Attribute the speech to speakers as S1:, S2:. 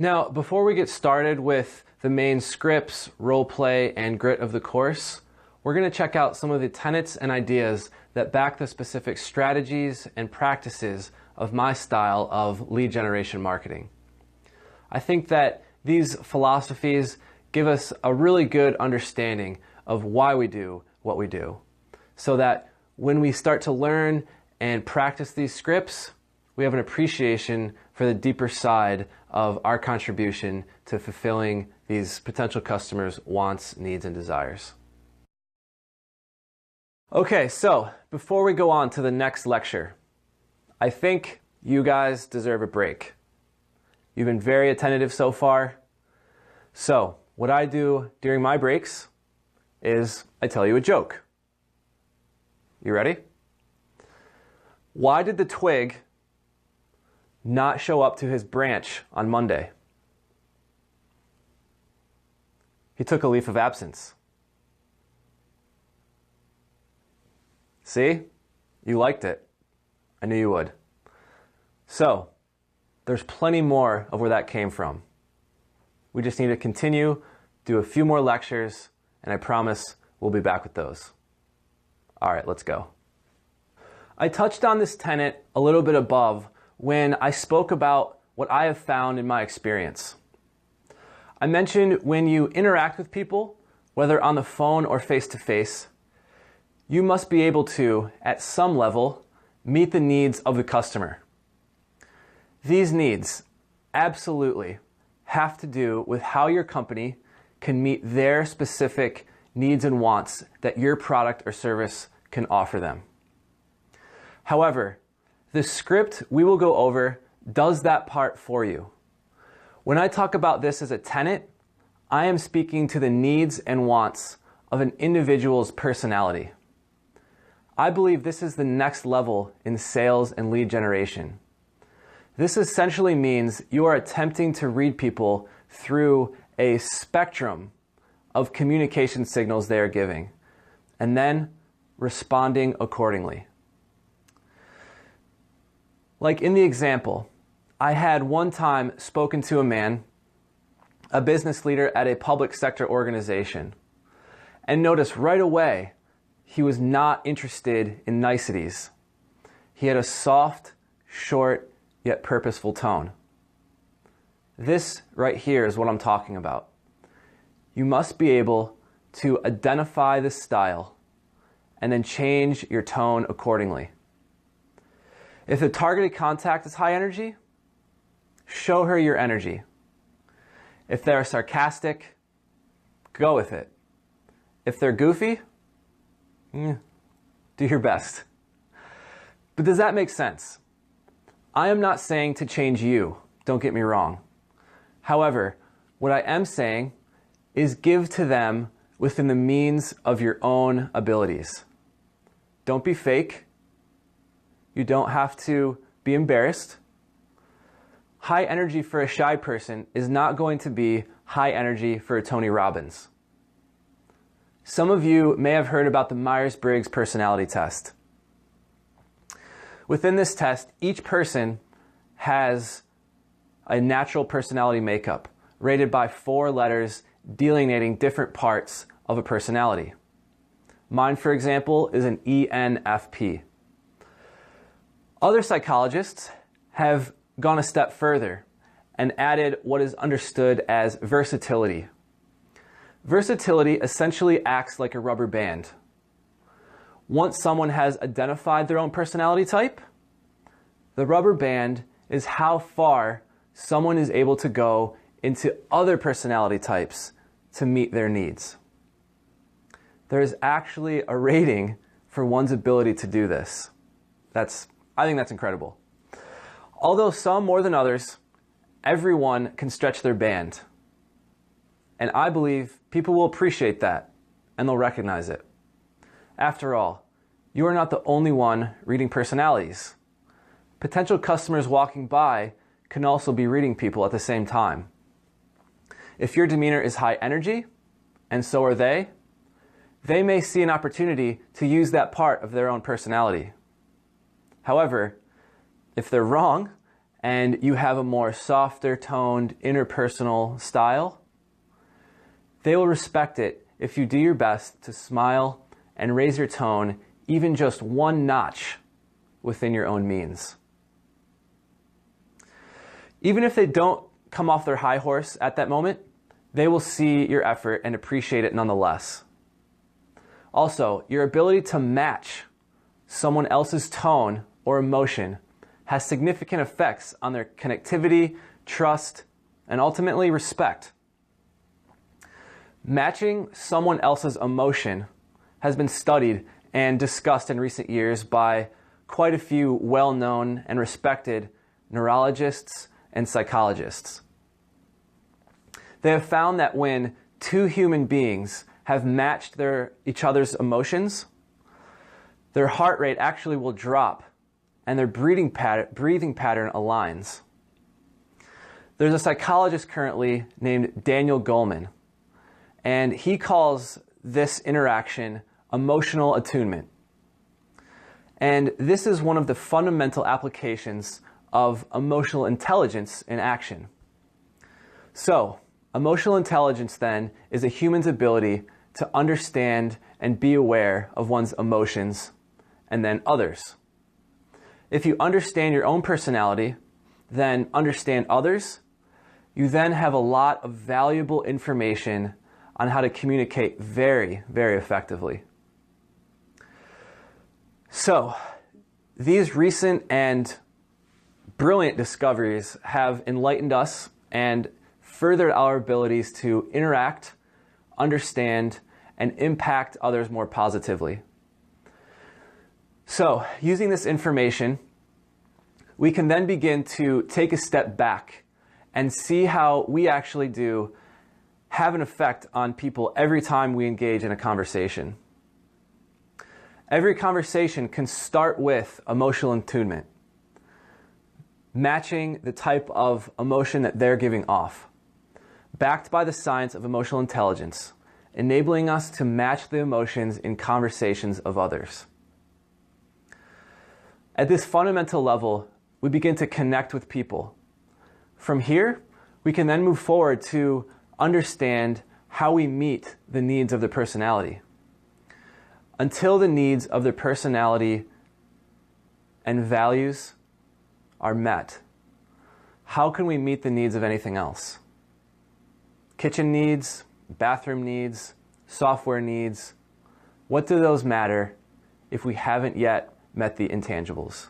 S1: Now, before we get started with the main scripts, role play, and grit of the course, we're going to check out some of the tenets and ideas that back the specific strategies and practices of my style of lead generation marketing. I think that these philosophies give us a really good understanding of why we do what we do, so that when we start to learn and practice these scripts, we have an appreciation for the deeper side of our contribution to fulfilling these potential customers' wants, needs, and desires. Okay, so before we go on to the next lecture, I think you guys deserve a break. You've been very attentive so far. So what I do during my breaks is I tell you a joke. You ready? Why did the twig not show up to his branch on Monday? He took a leave of absence. See? You liked it. I knew you would. So, there's plenty more of where that came from. We just need to continue, do a few more lectures, and I promise we'll be back with those. All right, let's go. I touched on this tenet a little bit above when I spoke about what I have found in my experience. I mentioned when you interact with people, whether on the phone or face-to-face, you must be able to, at some level, meet the needs of the customer. These needs absolutely have to do with how your company can meet their specific needs and wants that your product or service can offer them. However, the script we will go over does that part for you. When I talk about this as a tenet, I am speaking to the needs and wants of an individual's personality. I believe this is the next level in sales and lead generation. This essentially means you are attempting to read people through a spectrum of communication signals they are giving, and then responding accordingly. Like in the example, I had one time spoken to a man, a business leader at a public sector organization, and noticed right away he was not interested in niceties. He had a soft, short, yet purposeful tone. This right here is what I'm talking about. You must be able to identify the style and then change your tone accordingly. If the targeted contact is high energy, show her your energy. If they're sarcastic, go with it. If they're goofy, do your best. But does that make sense? I am not saying to change you, don't get me wrong. However, what I am saying is give to them within the means of your own abilities. Don't be fake. You don't have to be embarrassed. High energy for a shy person is not going to be high energy for a Tony Robbins. Some of you may have heard about the Myers-Briggs personality test. Within this test, each person has a natural personality makeup rated by 4 letters delineating different parts of a personality. Mine, for example, is an ENFP. Other psychologists have gone a step further and added what is understood as versatility. Versatility essentially acts like a rubber band. Once someone has identified their own personality type, the rubber band is how far someone is able to go into other personality types to meet their needs. There is actually a rating for one's ability to do this. I think that's incredible. Although some more than others, everyone can stretch their band. And I believe people will appreciate that and they'll recognize it. After all, you are not the only one reading personalities. Potential customers walking by can also be reading people at the same time. If your demeanor is high energy, and so are they may see an opportunity to use that part of their own personality. However, if they're wrong and you have a more softer toned interpersonal style, they will respect it if you do your best to smile and raise your tone even just one notch within your own means. Even if they don't come off their high horse at that moment, they will see your effort and appreciate it nonetheless. Also, your ability to match someone else's tone or emotion has significant effects on their connectivity, trust, and ultimately respect. Matching someone else's emotion has been studied and discussed in recent years by quite a few well-known and respected neurologists and psychologists. They have found that when two human beings have matched each other's emotions, their heart rate actually will drop and their breathing pattern aligns. There's a psychologist currently named Daniel Goleman, and he calls this interaction emotional attunement. And this is one of the fundamental applications of emotional intelligence in action. So, emotional intelligence then is a human's ability to understand and be aware of one's emotions and then others. If you understand your own personality, then understand others, you then have a lot of valuable information on how to communicate very, very effectively. So, these recent and brilliant discoveries have enlightened us and furthered our abilities to interact, understand, and impact others more positively. So, using this information, we can then begin to take a step back and see how we actually do have an effect on people every time we engage in a conversation. Every conversation can start with emotional attunement, matching the type of emotion that they're giving off, backed by the science of emotional intelligence, enabling us to match the emotions in conversations of others. At this fundamental level, we begin to connect with people. From here, we can then move forward to understand how we meet the needs of their personality. Until the needs of their personality and values are met, how can we meet the needs of anything else? Kitchen needs, bathroom needs, software needs, what do those matter if we haven't yet met the intangibles?